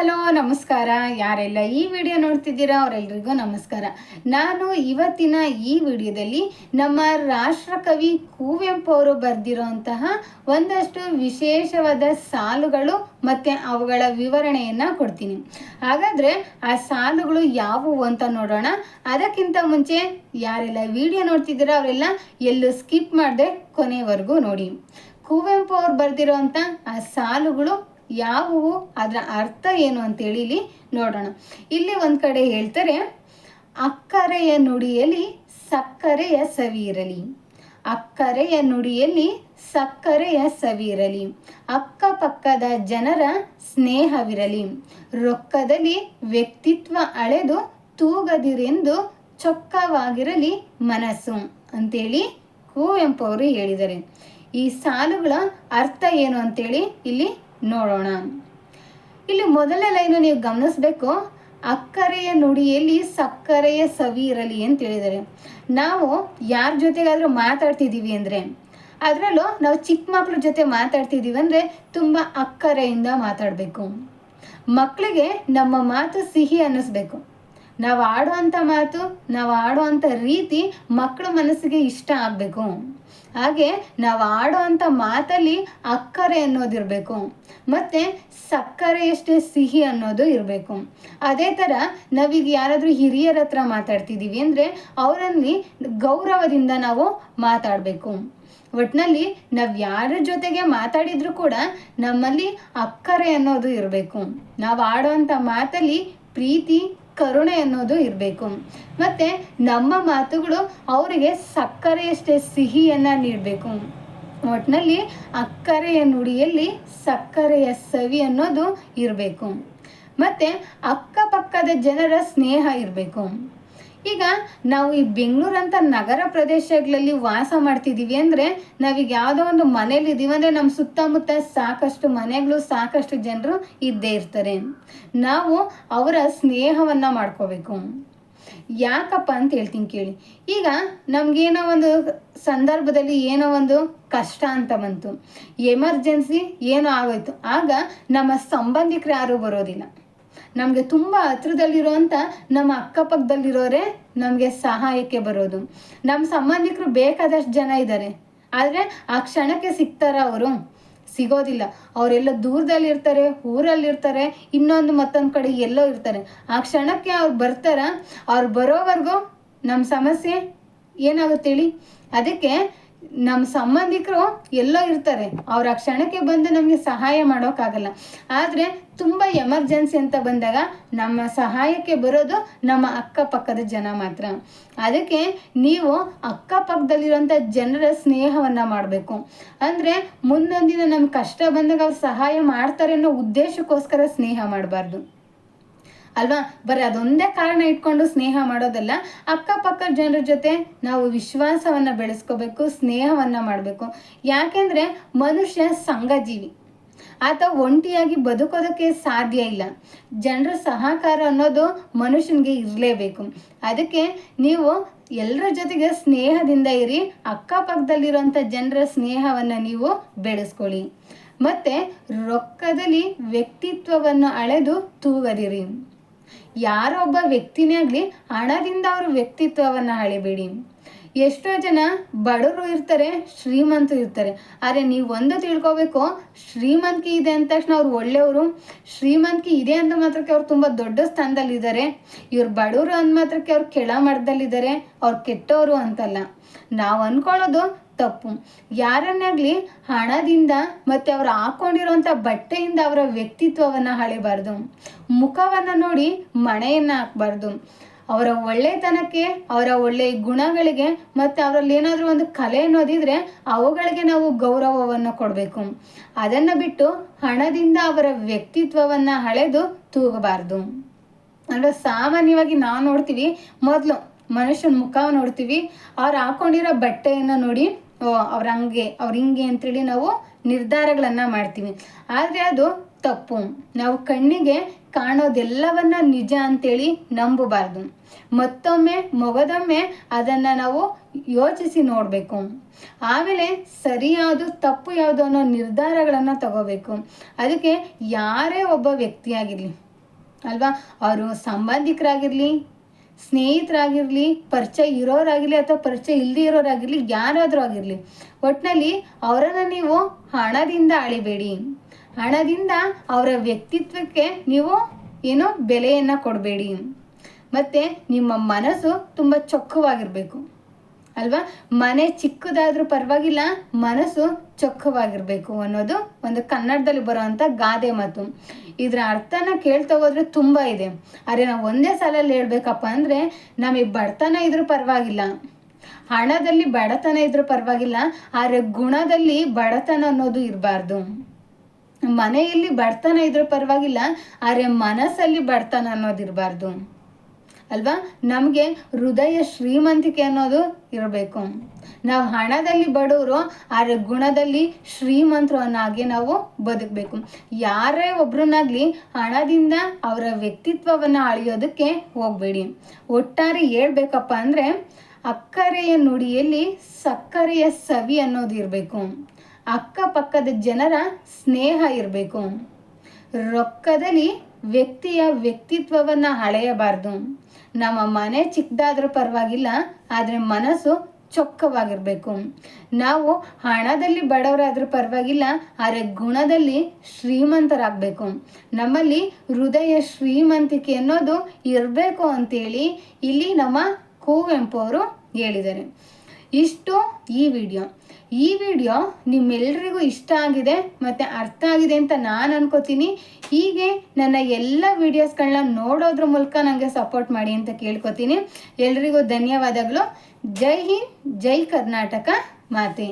Hello ನಮಸ್ಕಾರ. ಯಾರೆಲ್ಲ ಈ ವಿಡಿಯೋ ನೋಡ್ತಿದ್ದೀರಾ ಅವರೆಲ್ಲರಿಗೂ ನಮಸ್ಕಾರ. ನಾನು ಇವತ್ತಿನ ಈ ವಿಡಿಯೋದಲ್ಲಿ ನಮ್ಮ ರಾಷ್ಟ್ರಕವಿ ಕುವೆಂಪು ಅವರು ಬರೆದಿರುವಂತಹ ಒಂದಷ್ಟು ವಿಶೇಷವಾದ ಸಾಲುಗಳು ಮತ್ತು ಅವುಗಳ ವಿವರಣೆಯನ್ನು ಕೊಡ್ತೀನಿ. ಹಾಗಾದರೆ ಆ ಸಾಲುಗಳು ಯಾವುವು ಅಂತ ನೋಡೋಣ. ಅದಕ್ಕಿಂತ ಮುಂಚೆ ಯಾರೆಲ್ಲ ವಿಡಿಯೋ ನೋಡ್ತಿದ್ದೀರಾ ಅವರೆಲ್ಲ ಎಲ್ಲೂ ಸ್ಕಿಪ್ ಮಾಡದೆ ಕೊನೆವರೆಗೂ ನೋಡಿ. ಕುವೆಂಪು ಅವ್ರು ಬರೆದಿರೋಂಥ ಆ ಸಾಲುಗಳು ಯಾವುವು, ಅದರ ಅರ್ಥ ಏನು ಅಂತೇಳಿ ಇಲ್ಲಿ ನೋಡೋಣ. ಇಲ್ಲಿ ಒಂದು ಕಡೆ ಹೇಳ್ತಾರೆ, ಅಕ್ಕರೆಯ ನುಡಿಯಲ್ಲಿ ಸಕ್ಕರೆಯ ಸವಿ ಇರಲಿ, ಅಕ್ಕರೆಯ ನುಡಿಯಲ್ಲಿ ಸಕ್ಕರೆಯ ಸವಿ ಇರಲಿ, ಅಕ್ಕಪಕ್ಕದ ಜನರ ಸ್ನೇಹವಿರಲಿ, ರೊಕ್ಕದಲ್ಲಿ ವ್ಯಕ್ತಿತ್ವ ಅಳೆದು ತೂಗದಿರೆಂದು ಚೊಕ್ಕವಾಗಿರಲಿ ಮನಸ್ಸು ಅಂತೇಳಿ ಕುವೆಂಪು ಅವರು ಹೇಳಿದ್ದಾರೆ. ಈ ಸಾಲುಗಳ ಅರ್ಥ ಏನು ಅಂತೇಳಿ ಇಲ್ಲಿ ನೋಡೋಣ. ಇಲ್ಲಿ ಮೊದಲ ಲೈನು ನೀವು ಗಮನಿಸಬೇಕು, ಅಕ್ಕರೆಯ ನುಡಿಯಲ್ಲಿ ಸಕ್ಕರೆಯ ಸವಿ ಇರಲಿ ಅಂತ ಹೇಳಿದ್ದಾರೆ. ನಾವು ಯಾರ ಜೊತೆಗಾದರೂ ಮಾತಾಡ್ತಿದ್ದೀವಿ ಅಂದರೆ, ಅದರಲ್ಲೂ ನಾವು ಚಿಕ್ಕ ಮಕ್ಕಳ ಜೊತೆ ಮಾತಾಡ್ತಿದ್ದೀವಿ ಅಂದರೆ ತುಂಬ ಅಕ್ಕರೆಯಿಂದ ಮಾತಾಡಬೇಕು. ಮಕ್ಕಳಿಗೆ ನಮ್ಮ ಮಾತು ಸಿಹಿ ಅನ್ನಿಸ್ಬೇಕು. ನಾವು ಆಡುವಂಥ ಮಾತು, ನಾವು ಆಡುವಂಥ ರೀತಿ ಮಕ್ಕಳ ಮನಸ್ಸಿಗೆ ಇಷ್ಟ ಆಗಬೇಕು. ಹಾಗೆ ನಾವು ಆಡುವಂಥ ಮಾತಲ್ಲಿ ಅಕ್ಕರೆ ಅನ್ನೋದಿರಬೇಕು, ಮತ್ತು ಸಕ್ಕರೆಯಷ್ಟೇ ಸಿಹಿ ಅನ್ನೋದು ಇರಬೇಕು. ಅದೇ ಥರ ನಾವೀಗ ಯಾರಾದರೂ ಹಿರಿಯರ ಹತ್ರ ಮಾತಾಡ್ತಿದ್ದೀವಿ ಅಂದರೆ ಅವರಲ್ಲಿ ಗೌರವದಿಂದ ನಾವು ಮಾತಾಡಬೇಕು. ಒಟ್ಟಿನಲ್ಲಿ ನಾವು ಯಾರ ಜೊತೆಗೆ ಮಾತಾಡಿದರೂ ಕೂಡ ನಮ್ಮಲ್ಲಿ ಅಕ್ಕರೆ ಅನ್ನೋದು ಇರಬೇಕು. ನಾವು ಆಡುವಂಥ ಮಾತಲ್ಲಿ ಪ್ರೀತಿ ಕರುಣೆ ಅನ್ನೋದು ಇರಬೇಕು. ಮತ್ತು ನಮ್ಮ ಮಾತುಗಳು ಅವರಿಗೆ ಸಕ್ಕರೆಯಷ್ಟೇ ಸಿಹಿಯನ್ನು ನೀಡಬೇಕು. ಒಟ್ಟಿನಲ್ಲಿ ಅಕ್ಕರೆಯ ನುಡಿಯಲ್ಲಿ ಸಕ್ಕರೆಯ ಸವಿ ಅನ್ನೋದು ಇರಬೇಕು. ಮತ್ತು ಅಕ್ಕಪಕ್ಕದ ಜನರ ಸ್ನೇಹ ಇರಬೇಕು. ಈಗ ನಾವು ಈ ಬೆಂಗಳೂರಂಥ ನಗರ ಪ್ರದೇಶಗಳಲ್ಲಿ ವಾಸ ಮಾಡ್ತಿದ್ದೀವಿ ಅಂದರೆ, ನಾವೀಗ ಯಾವುದೋ ಒಂದು ಮನೇಲಿ ಇದ್ದೀವಿ ಅಂದರೆ ನಮ್ಮ ಸುತ್ತಮುತ್ತ ಸಾಕಷ್ಟು ಮನೆಗಳು, ಸಾಕಷ್ಟು ಜನರು ಇದ್ದೇ ಇರ್ತಾರೆ. ನಾವು ಅವರ ಸ್ನೇಹವನ್ನು ಮಾಡ್ಕೋಬೇಕು. ಯಾಕಪ್ಪ ಅಂತ ಹೇಳ್ತೀನಿ ಕೇಳಿ. ಈಗ ನಮಗೇನೋ ಒಂದು ಸಂದರ್ಭದಲ್ಲಿ ಏನೋ ಒಂದು ಕಷ್ಟ ಅಂತ ಬಂತು, ಎಮರ್ಜೆನ್ಸಿ ಏನೋ ಆಗೋಯ್ತು, ಆಗ ನಮ್ಮ ಸಂಬಂಧಿಕರು ಯಾರೂ ಬರೋದಿಲ್ಲ. ನಮಗೆ ತುಂಬ ಹತ್ರದಲ್ಲಿರೋಂಥ ನಮ್ಮ ಅಕ್ಕಪಕ್ಕದಲ್ಲಿರೋರೇ ನಮಗೆ ಸಹಾಯಕ್ಕೆ ಬರೋದು. ನಮ್ಮ ಸಂಬಂಧಿಕರು ಬೇಕಾದಷ್ಟು ಜನ ಇದ್ದಾರೆ, ಆದರೆ ಆ ಕ್ಷಣಕ್ಕೆ ಸಿಗ್ತಾರ ಅವರು? ಸಿಗೋದಿಲ್ಲ. ಅವರೆಲ್ಲ ದೂರದಲ್ಲಿರ್ತಾರೆ, ಊರಲ್ಲಿರ್ತಾರೆ, ಮತ್ತೊಂದು ಕಡೆ ಎಲ್ಲೋ ಇರ್ತಾರೆ. ಆ ಕ್ಷಣಕ್ಕೆ ಅವ್ರು ಬರ್ತಾರ, ಅವ್ರು ಬರೋವರೆಗೂ ನಮ್ಮ ಸಮಸ್ಯೆ ಏನಾಗುತ್ತೆ ಹೇಳಿ? ಅದಕ್ಕೆ ನಮ್ಮ ಸಂಬಂಧಿಕರು ಎಲ್ಲೋ ಇರ್ತಾರೆ, ಅವ್ರ ಆ ಕ್ಷಣಕ್ಕೆ ಬಂದು ನಮಗೆ ಸಹಾಯ ಮಾಡೋಕ್ಕಾಗಲ್ಲ. ಆದರೆ ತುಂಬ ಎಮರ್ಜೆನ್ಸಿ ಅಂತ ಬಂದಾಗ ನಮ್ಮ ಸಹಾಯಕ್ಕೆ ಬರೋದು ನಮ್ಮ ಅಕ್ಕಪಕ್ಕದ ಜನ ಮಾತ್ರ. ಅದಕ್ಕೆ ನೀವು ಅಕ್ಕಪಕ್ಕದಲ್ಲಿರೋಂಥ ಜನರ ಸ್ನೇಹವನ್ನು ಮಾಡಬೇಕು. ಅಂದರೆ ಮುಂದೊಂದಿನ ನಮ್ಗೆ ಕಷ್ಟ ಬಂದಾಗ ಅವ್ರು ಸಹಾಯ ಮಾಡ್ತಾರೆ ಅನ್ನೋ ಉದ್ದೇಶಕ್ಕೋಸ್ಕರ ಸ್ನೇಹ ಮಾಡಬಾರ್ದು ಅಲ್ವಾ? ಬರೀ ಅದೊಂದೇ ಕಾರಣ ಇಟ್ಕೊಂಡು ಸ್ನೇಹ ಮಾಡೋದಲ್ಲ. ಅಕ್ಕಪಕ್ಕ ಜನರ ಜೊತೆ ನಾವು ವಿಶ್ವಾಸವನ್ನು ಬೆಳೆಸ್ಕೋಬೇಕು, ಸ್ನೇಹವನ್ನು ಮಾಡಬೇಕು. ಯಾಕೆಂದರೆ ಮನುಷ್ಯ ಸಂಘಜೀವಿ, ಆತ ಒಂಟಿಯಾಗಿ ಬದುಕೋದಕ್ಕೆ ಸಾಧ್ಯ ಇಲ್ಲ. ಜನರ ಸಹಕಾರ ಅನ್ನೋದು ಮನುಷ್ಯನಿಗೆ ಇರಲೇಬೇಕು. ಅದಕ್ಕೆ ನೀವು ಎಲ್ಲರ ಜೊತೆಗೆ ಸ್ನೇಹದಿಂದ ಇರಿ, ಅಕ್ಕಪಕ್ಕದಲ್ಲಿರೋಂಥ ಜನರ ಸ್ನೇಹವನ್ನು ನೀವು ಬೆಳೆಸ್ಕೊಳ್ಳಿ. ಮತ್ತು ರೊಕ್ಕದಲ್ಲಿ ವ್ಯಕ್ತಿತ್ವವನ್ನು ಅಳೆದು ತೂಗದಿರಿ. ಯಾರೊಬ್ಬ ವ್ಯಕ್ತಿನೇ ಆಗಲಿ ಹಣದಿಂದ ಅವ್ರ ವ್ಯಕ್ತಿತ್ವವನ್ನು ಅಳೆಬೇಡಿ. ಎಷ್ಟೋ ಜನ ಬಡವರು ಇರ್ತಾರೆ, ಶ್ರೀಮಂತರು ಇರ್ತಾರೆ. ಆದರೆ ನೀವು ಒಂದು ತಿಳ್ಕೊಬೇಕು, ಶ್ರೀಮಂತಿಕೆ ಇದೆ ಅಂದ ತಕ್ಷಣ ಅವ್ರು ಒಳ್ಳೆಯವರು, ಶ್ರೀಮಂತಿಕೆ ಇದೆ ಅಂದ ಮಾತ್ರಕ್ಕೆ ಅವ್ರು ತುಂಬ ದೊಡ್ಡ ಸ್ಥಾನದಲ್ಲಿದ್ದಾರೆ, ಇವ್ರು ಬಡವರು ಅಂದ ಮಾತ್ರಕ್ಕೆ ಅವ್ರು ಕೆಳ ಮಟ್ಟದಲ್ಲಿದ್ದಾರೆ, ಅವ್ರು ಕೆಟ್ಟವರು ಅಂತಲ್ಲ. ನಾವು ಅಂದ್ಕೊಳ್ಳೋದು ತಪ್ಪು. ಯಾರನ್ನಾಗಲಿ ಹಣದಿಂದ ಮತ್ತು ಅವ್ರು ಹಾಕ್ಕೊಂಡಿರೋಂಥ ಬಟ್ಟೆಯಿಂದ ಅವರ ವ್ಯಕ್ತಿತ್ವವನ್ನು ಅಳೆಬಾರ್ದು. ಮುಖವನ್ನು ನೋಡಿ ಮಣೆಯನ್ನು ಹಾಕಬಾರ್ದು. ಅವರ ಒಳ್ಳೆತನಕ್ಕೆ, ಅವರ ಒಳ್ಳೆಯ ಗುಣಗಳಿಗೆ ಮತ್ತು ಅವರಲ್ಲಿ ಏನಾದರೂ ಒಂದು ಕಲೆ ಅನ್ನೋದಿದ್ರೆ ಅವುಗಳಿಗೆ ನಾವು ಗೌರವವನ್ನು ಕೊಡಬೇಕು. ಅದನ್ನು ಬಿಟ್ಟು ಹಣದಿಂದ ಅವರ ವ್ಯಕ್ತಿತ್ವವನ್ನು ಅಳೆದು ತೂಗಬಾರ್ದು ಅಂದರೆ, ಸಾಮಾನ್ಯವಾಗಿ ನಾವು ನೋಡ್ತೀವಿ, ಮೊದಲು ಮನುಷ್ಯನ ಮುಖ ನೋಡ್ತೀವಿ, ಅವ್ರು ಹಾಕ್ಕೊಂಡಿರೋ ಬಟ್ಟೆಯನ್ನು ನೋಡಿ ಅವ್ರು ಹಂಗೆ ಅವ್ರು ಹಿಂಗೆ ಅಂತೇಳಿ ನಾವು ನಿರ್ಧಾರಗಳನ್ನು ಮಾಡ್ತೀವಿ. ಆದರೆ ಅದು ತಪ್ಪು. ನಾವು ಕಣ್ಣಿಗೆ ಕಾಣೋದೆಲ್ಲವನ್ನ ನಿಜ ಅಂತೇಳಿ ನಂಬಬಾರ್ದು. ಮತ್ತೊಮ್ಮೆ ಮೊಗದೊಮ್ಮೆ ಅದನ್ನು ನಾವು ಯೋಚಿಸಿ ನೋಡಬೇಕು. ಆಮೇಲೆ ಸರಿ ಯಾವುದು ತಪ್ಪು ಯಾವುದು ಅನ್ನೋ ನಿರ್ಧಾರಗಳನ್ನು ತಗೋಬೇಕು. ಅದಕ್ಕೆ ಯಾರೇ ಒಬ್ಬ ವ್ಯಕ್ತಿಯಾಗಿರಲಿ, ಅಲ್ವಾ. ಅವರು ಸಂಬಂಧಿಕರಾಗಿರಲಿ, ಸ್ನೇಹಿತರಾಗಿರಲಿ, ಪರಿಚಯ ಇರೋರಾಗಿರಲಿ ಅಥವಾ ಪರಿಚಯ ಇಲ್ಲದೆ ಇರೋರಾಗಿರಲಿ, ಯಾರಾದರೂ ಆಗಿರಲಿ, ಒಟ್ಟಿನಲ್ಲಿ ಅವರನ್ನು ನೀವು ಹಣದಿಂದ ಅಳಿಬೇಡಿ. ಹಣದಿಂದ ಅವರ ವ್ಯಕ್ತಿತ್ವಕ್ಕೆ ನೀವು ಏನೋ ಬೆಲೆಯನ್ನು ಕೊಡಬೇಡಿ. ಮತ್ತು ನಿಮ್ಮ ಮನಸ್ಸು ತುಂಬ ಚೊಕ್ಕವಾಗಿರಬೇಕು ಅಲ್ವಾ. ಮನೆ ಚಿಕ್ಕದಾದ್ರೂ ಪರವಾಗಿಲ್ಲ, ಮನಸ್ಸು ಚೊಕ್ಕವಾಗಿರಬೇಕು ಅನ್ನೋದು ಒಂದು ಕನ್ನಡದಲ್ಲಿ ಬರೋವಂಥ ಗಾದೆ ಮಾತು. ಇದರ ಅರ್ಥನ ಕೇಳ್ತಾ ಹೋದ್ರೆ ತುಂಬ ಇದೆ. ಆದರೆ ನಾವು ಒಂದೇ ಸಲಲ್ಲಿ ಹೇಳ್ಬೇಕಪ್ಪ ಅಂದರೆ, ನಮಗೆ ಬಡತನ ಇದ್ರೂ ಪರವಾಗಿಲ್ಲ, ಹಣದಲ್ಲಿ ಬಡತನ ಇದ್ರೂ ಪರವಾಗಿಲ್ಲ, ಆದರೆ ಗುಣದಲ್ಲಿ ಬಡತನ ಅನ್ನೋದು ಇರಬಾರ್ದು. ಮನೆಯಲ್ಲಿ ಬಡತನ ಇದ್ರೂ ಪರವಾಗಿಲ್ಲ, ಆದರೆ ಮನಸ್ಸಲ್ಲಿ ಬಡತನ ಅನ್ನೋದು ಇರಬಾರ್ದು ಅಲ್ವಾ. ನಮಗೆ ಹೃದಯ ಶ್ರೀಮಂತಿಕೆ ಅನ್ನೋದು ಇರಬೇಕು. ನಾವು ಹಣದಲ್ಲಿ ಬಡವರು, ಆದರೆ ಗುಣದಲ್ಲಿ ಶ್ರೀಮಂತರು ಅನ್ನೋಗೆ ನಾವು ಬದುಕಬೇಕು. ಯಾರೇ ಒಬ್ರನ್ನಾಗಲಿ ಹಣದಿಂದ ಅವರ ವ್ಯಕ್ತಿತ್ವವನ್ನು ಅಳಿಯೋದಕ್ಕೆ ಹೋಗಬೇಡಿ. ಒಟ್ಟಾರೆ ಹೇಳ್ಬೇಕಪ್ಪ ಅಂದರೆ, ಅಕ್ಕರೆಯ ನುಡಿಯಲ್ಲಿ ಸಕ್ಕರೆಯ ಸವಿ ಅನ್ನೋದು ಇರಬೇಕು. ಅಕ್ಕಪಕ್ಕದ ಜನರ ಸ್ನೇಹ ಇರಬೇಕು. ರೊಕ್ಕದಲ್ಲಿ ವ್ಯಕ್ತಿಯ ವ್ಯಕ್ತಿತ್ವವನ್ನು ಅಳೆಯಬಾರ್ದು. ನಮ್ಮ ಮನೆ ಚಿಕ್ಕದಾದ್ರೂ ಪರವಾಗಿಲ್ಲ, ಆದರೆ ಮನಸ್ಸು ಚೊಕ್ಕವಾಗಿರಬೇಕು. ನಾವು ಹಣದಲ್ಲಿ ಬಡವರಾದ್ರೂ ಪರವಾಗಿಲ್ಲ, ಆದರೆ ಗುಣದಲ್ಲಿ ಶ್ರೀಮಂತರಾಗಬೇಕು. ನಮ್ಮಲ್ಲಿ ಹೃದಯ ಶ್ರೀಮಂತಿಕೆ ಅನ್ನೋದು ಇರಬೇಕು ಅಂತೇಳಿ ಇಲ್ಲಿ ನಮ್ಮ ಕುವೆಂಪು ಅವರು ಹೇಳಿದ್ದಾರೆ. ಇಷ್ಟು ಈ ವಿಡಿಯೋ ನಿಮ್ಮೆಲ್ಲರಿಗೂ ಇಷ್ಟ ಆಗಿದೆ ಮತ್ತು ಅರ್ಥ ಆಗಿದೆ ಅಂತ ನಾನು ಅನ್ಕೋತೀನಿ. ಹೀಗೆ ನನ್ನ ಎಲ್ಲ ವಿಡಿಯೋಸ್ಗಳನ್ನ ನೋಡೋದ್ರ ಮೂಲಕ ನನಗೆ ಸಪೋರ್ಟ್ ಮಾಡಿ ಅಂತ ಕೇಳ್ಕೊತೀನಿ. ಎಲ್ರಿಗೂ ಧನ್ಯವಾದಗಳು. ಜೈ ಹಿಂದ್, ಜೈ ಕರ್ನಾಟಕ ಮಾತೆ.